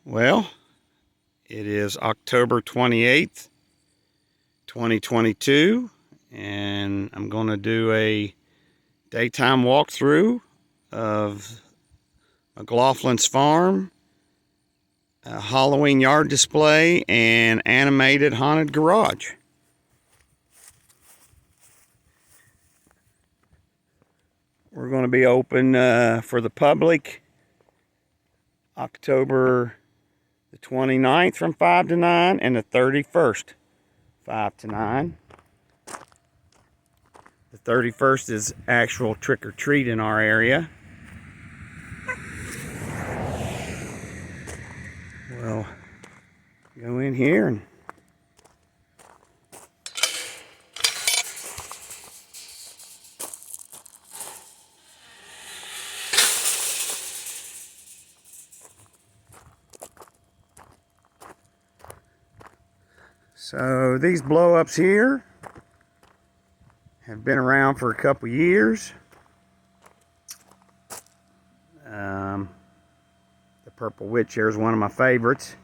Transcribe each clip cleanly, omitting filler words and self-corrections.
Well, it is October 28th, 2022, and I'm going to do a daytime walkthrough of McLaughlin's farm, a Halloween yard display, and animated haunted garage. We're going to be open for the public October the 29th from 5 to 9 and the 31st 5 to 9. The 31st is actual trick-or-treat in our area. We'll go in here and so these blow-ups here have been around for a couple years. The Purple Witch here is one of my favorites.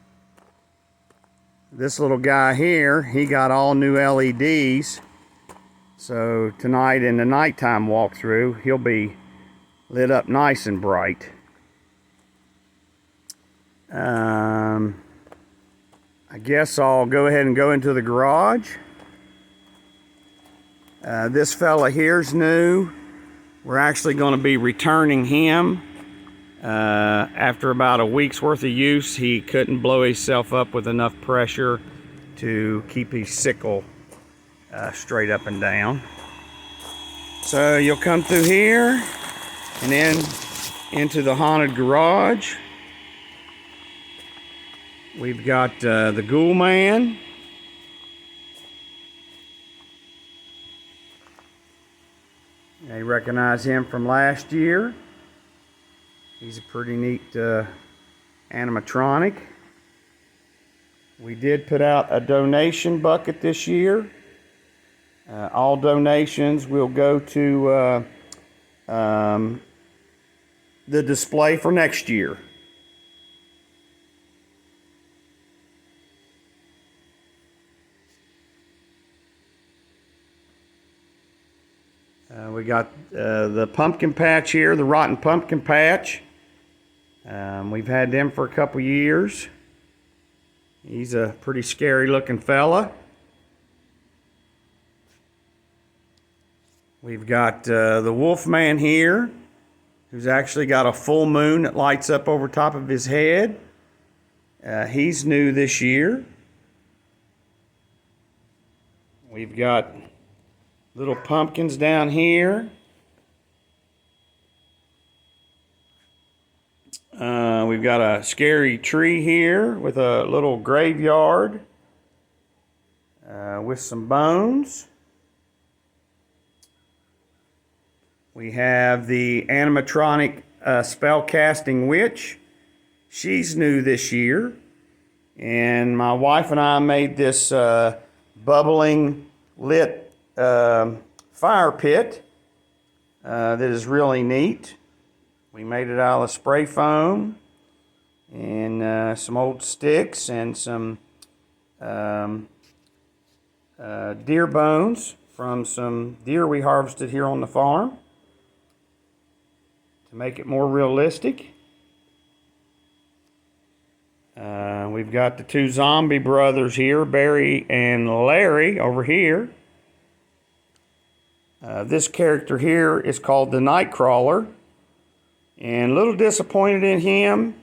This little guy here, he got all new LEDs. So tonight in the nighttime walkthrough, he'll be lit up nice and bright. I guess I'll go ahead and go into the garage. This fella here's new. We're actually going to be returning him. After about a week's worth of use, he couldn't blow himself up with enough pressure to keep his sickle straight up and down. So you'll come through here and then into the haunted garage. We've got the Ghoul Man. You recognize him from last year. He's a pretty neat animatronic. We did put out a donation bucket this year. All donations will go to the display for next year. We got the pumpkin patch here, the rotten pumpkin patch. We've had them for a couple years. He's a pretty scary looking fella. We've got the Wolf Man here, who's actually got a full moon that lights up over top of his head. He's new this year. We've got little pumpkins down here. We've got a scary tree here with a little graveyard with some bones. We have the animatronic spell-casting witch. She's new this year. And my wife and I made this bubbling lit fire pit that is really neat. We made it out of spray foam and some old sticks and some deer bones from some deer we harvested here on the farm to make it more realistic. We've got the two zombie brothers here, Barry and Larry, over here. This character here is called the Nightcrawler, and a little disappointed in him.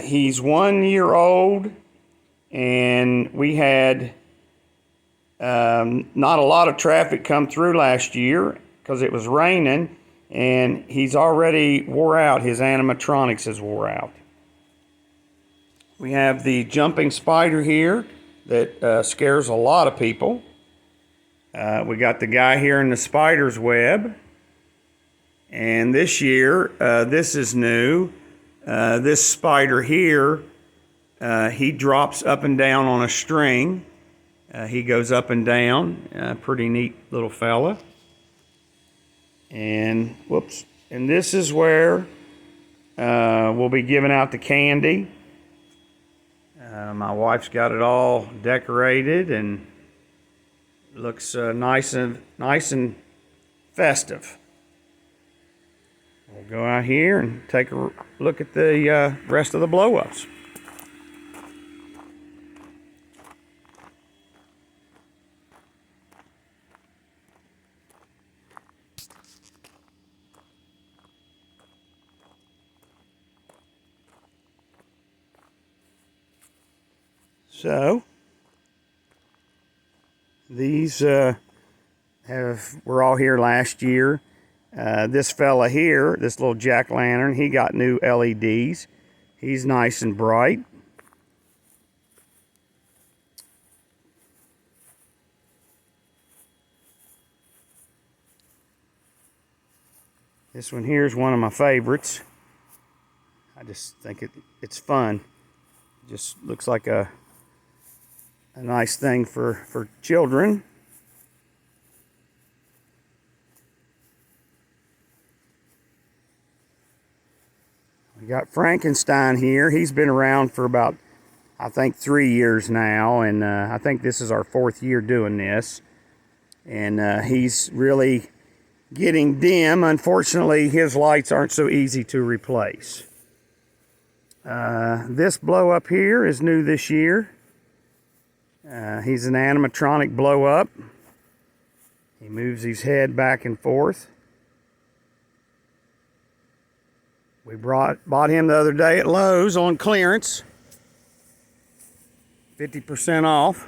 He's 1 year old, and we had not a lot of traffic come through last year because it was raining, and he's already wore out. His animatronics is wore out. We have the jumping spider here that scares a lot of people. We got the guy here in the spider's web. And this year, this is new. This spider here, he drops up and down on a string. He goes up and down. Pretty neat little fella. And, whoops. And this is where we'll be giving out the candy. My wife's got it all decorated and looks nice and festive. We'll go out here and take a look at the rest of the blow-ups. So these were all here last year. This fella here, this little jack-o'-lantern, he got new LEDs. He's nice and bright. This one here is one of my favorites. I just think it's fun. Just looks like a nice thing for children. We got Frankenstein here. He's been around for about, I think, 3 years now, and I think this is our 4th year doing this. And he's really getting dim. Unfortunately, his lights aren't so easy to replace. This blow up here is new this year. He's an animatronic blow up. He moves his head back and forth. We bought him the other day at Lowe's on clearance. 50% off.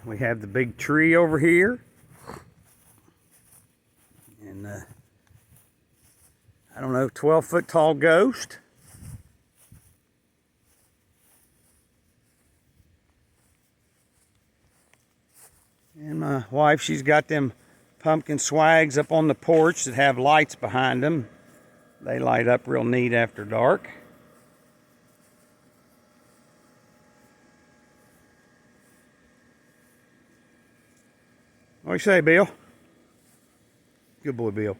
We have the big tree over here. And I don't know, 12-foot tall ghost. And my wife, she's got them pumpkin swags up on the porch that have lights behind them. They light up real neat after dark. What do you say, Bill? Good boy, Bill.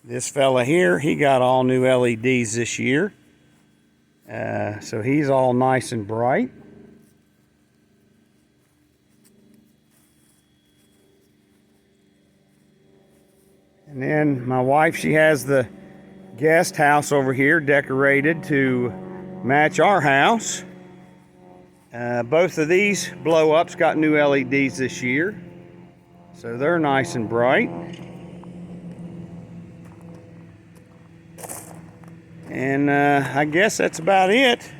This fella here, he got all new LEDs this year. So he's all nice and bright. And then my wife, she has the guest house over here decorated to match our house. Both of these blow-ups got new LEDs this year. So they're nice and bright. And I guess that's about it.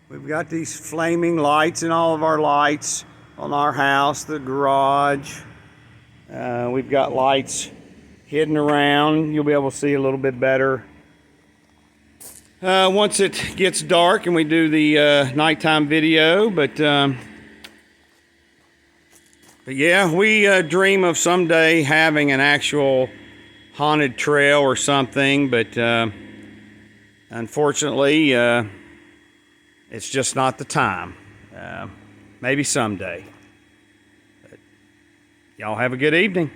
We've got these flaming lights in all of our lights on our house, the garage. We've got lights hidden around. You'll be able to see a little bit better once it gets dark and we do the nighttime video. But yeah, we dream of someday having an actual haunted trail or something, but unfortunately it's just not the time. Maybe someday. But y'all have a good evening.